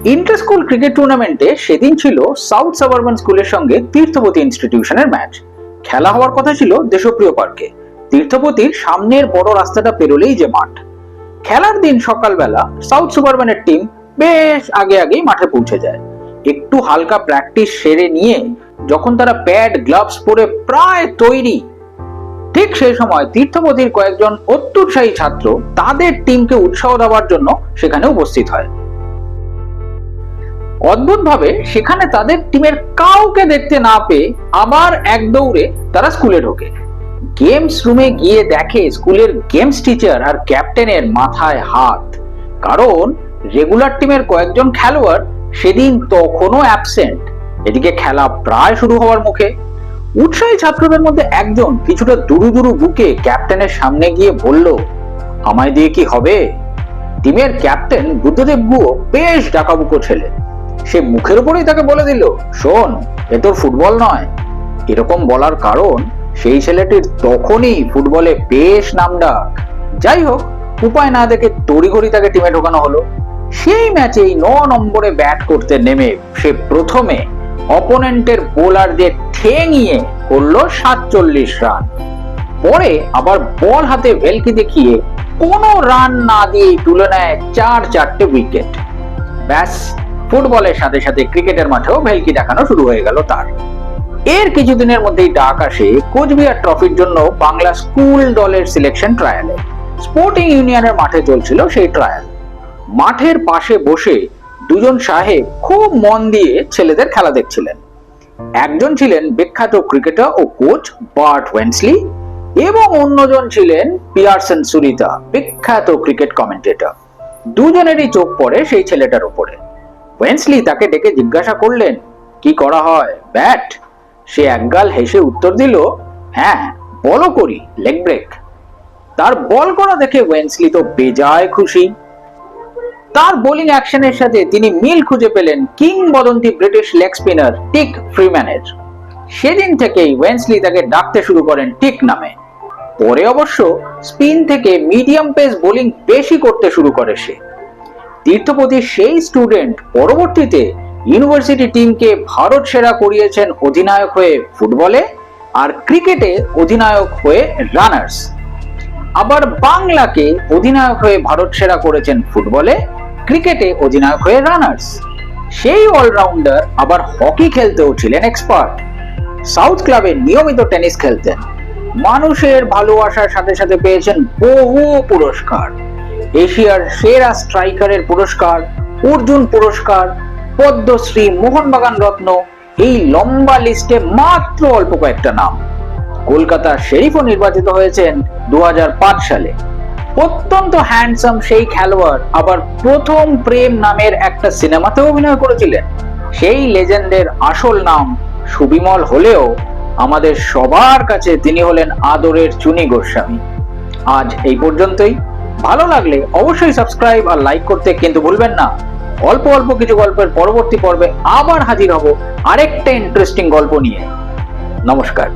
Inter school cricket টুর্নামেন্টে সেদিন ছিল সাউথ সাবারবান স্কুলের সঙ্গে তীর্থপতি ইনস্টিটিউশনের ম্যাচ। খেলা হওয়ার কথা ছিল দেশপ্রিয় পার্কে। তীর্থপতির সামনের বড় রাস্তাটা পেরোলেই যে মাঠ। খেলার দিন সকালবেলা সাউথ সুপারবানের টিম বেশ আগেই মাঠে পৌঁছে যায়। একটু হালকা প্র্যাকটিস সেরে নিয়ে যখন তারা প্যাড গ্লাভস পরে প্রায় তৈরি, ঠিক সেই সময় তীর্থপতির কয়েকজন অত্যুৎসাহী ছাত্র তাদের টিমকে উৎসাহ দেওয়ার জন্য সেখানে উপস্থিত হয়। অদ্ভুতভাবে সেখানে তাদের টিমের কাউকে দেখতে না পেয়ে আবার এক দৌড়ে তারা স্কুলে ঢোকে। গেমস রুমে গিয়ে দেখে স্কুলের গেমস টিচার আর ক্যাপ্টেনের মাথায় হাত, কারণ রেগুলার টিমের কয়েকজন খেলোয়াড় সেদিন তখনও অ্যাবসেন্ট। এদিকে খেলা প্রায় শুরু হওয়ার মুখে। উৎসাহী ছাত্রদের মধ্যে একজন কিছুটা দুরু বুকে ক্যাপ্টেনের সামনে গিয়ে বলল, আমায় দিয়ে কি হবে? টিমের ক্যাপ্টেন বুদ্ধদেব গুহ বেশ ডাকাবুকো ছেলে। সে মুখের উপরেই তাকে বলে দিল, শোন, এ তোর ফুটবল নয়। এরকম বলার কারণ সেই ছেলেটির তখনই ফুটবলে বেশ নামডাক। যাই হোক, উপায় না দেখে তড়িঘড়ি তাকে টিমে ঢোকানো হলো। সেই ম্যাচেই 9 নম্বরে ব্যাট করতে নেমে সে প্রথমে অপোনেন্টের বোলারদের ঠেঙিয়ে করলো 47 রান। পরে আবার বল হাতে ভেলকি দেখিয়ে কোনো রান না দিয়ে তুলে নেয় 4 উইকেট। ব্যাস, ফুটবলের সাথে সাথে ক্রিকেটের মাঠেও ভেলকি দেখানো শুরু হয়ে গেল তার। এর কিছুদিনের মধ্যেই ডাক আসে কোচবিহার ট্রফির জন্য বাংলা স্কুল দলের সিলেকশন ট্রায়ালে। স্পোর্টিং ইউনিয়নের মাঠে চলছিল সেই ট্রায়াল। মাঠের পাশে বসে দুজন সাহেব খুব মন দিয়ে ছেলেদের খেলা দেখছিলেন। একজন ছিলেন বিখ্যাত ক্রিকেটার ও কোচ বার্ট ওয়েন্সলি এবং অন্যজন ছিলেন পিয়ারসন সুরিতা, বিখ্যাত ক্রিকেট কমেন্টেটর। দুজনেরই চোখ পড়ে সেই ছেলেটার উপরে। ওয়েন্সলি তাকে ডেকে জিজ্ঞাসা করলেন, কি করা হয়, ব্যাট? সে একগাল হেসে উত্তর দিল, হ্যাঁ, বলও করি, লেগ ব্রেক। তার বল করা দেখে ওয়েন্সলি তো বেজায় খুশি। তার বোলিং অ্যাকশনের সাথে তিনি মিল খুঁজে পেলেন কিংবদন্তি ব্রিটিশ লেগ স্পিনার টিক ফ্রিম্যানের। সেদিন থেকেই ওয়েন্সলি তাকে ডাকতে শুরু করেন টিক নামে। পরে অবশ্য স্পিন থেকে মিডিয়াম পেস বোলিং বেশি করতে শুরু করে সে। তীর্থপতির সেই স্টুডেন্ট পরবর্তীতে ইউনিভার্সিটি টিমকে ভারত সেরা করিয়েছেন অধিনায়ক হয়ে ফুটবলে, আর ক্রিকেটে অধিনায়ক হয়ে রানার্স। আবার বাংলাকে অধিনায়ক হয়ে ভারত সেরা করেছেন ফুটবলে, ক্রিকেটে অধিনায়ক হয়ে রানার্স। সেই অলরাউন্ডার আবার হকি খেলতেও ছিলেন এক্সপার্ট। সাউথ ক্লাবে নিয়মিত টেনিস খেলতেন। মানুষের ভালোবাসার সাথে সাথে পেয়েছেন বহু পুরস্কার। এশিয়ার সেরা স্ট্রাইকারের পুরস্কার, অর্জুন পুরস্কার, পদ্মশ্রী, মোহনবাগান রত্ন, এই লম্বা লিস্টে মাত্র অল্প কয়েকটা নাম। কলকাতার শেরিফও নির্বাচিত হয়েছেন 2005 সালে। অত্যন্ত হ্যান্ডসাম সেই খেলোয়াড় আবার প্রথম প্রেম নামের একটা সিনেমাতে অভিনয় করেছিলেন। সেই লেজেন্ডের আসল নাম সুবিমল হলেও আমাদের সবার কাছে তিনি হলেন আদরের চুনি গোস্বামী। আজ এই পর্যন্তই। ভালো লাগলে অবশ্যই সাবস্ক্রাইব আর লাইক করতে কিন্তু ভুলবেন না। অল্প কিছু গল্পের পরবর্তী পর্বে আবার হাজির হব আরেকটা ইন্টারেস্টিং গল্প নিয়ে। নমস্কার।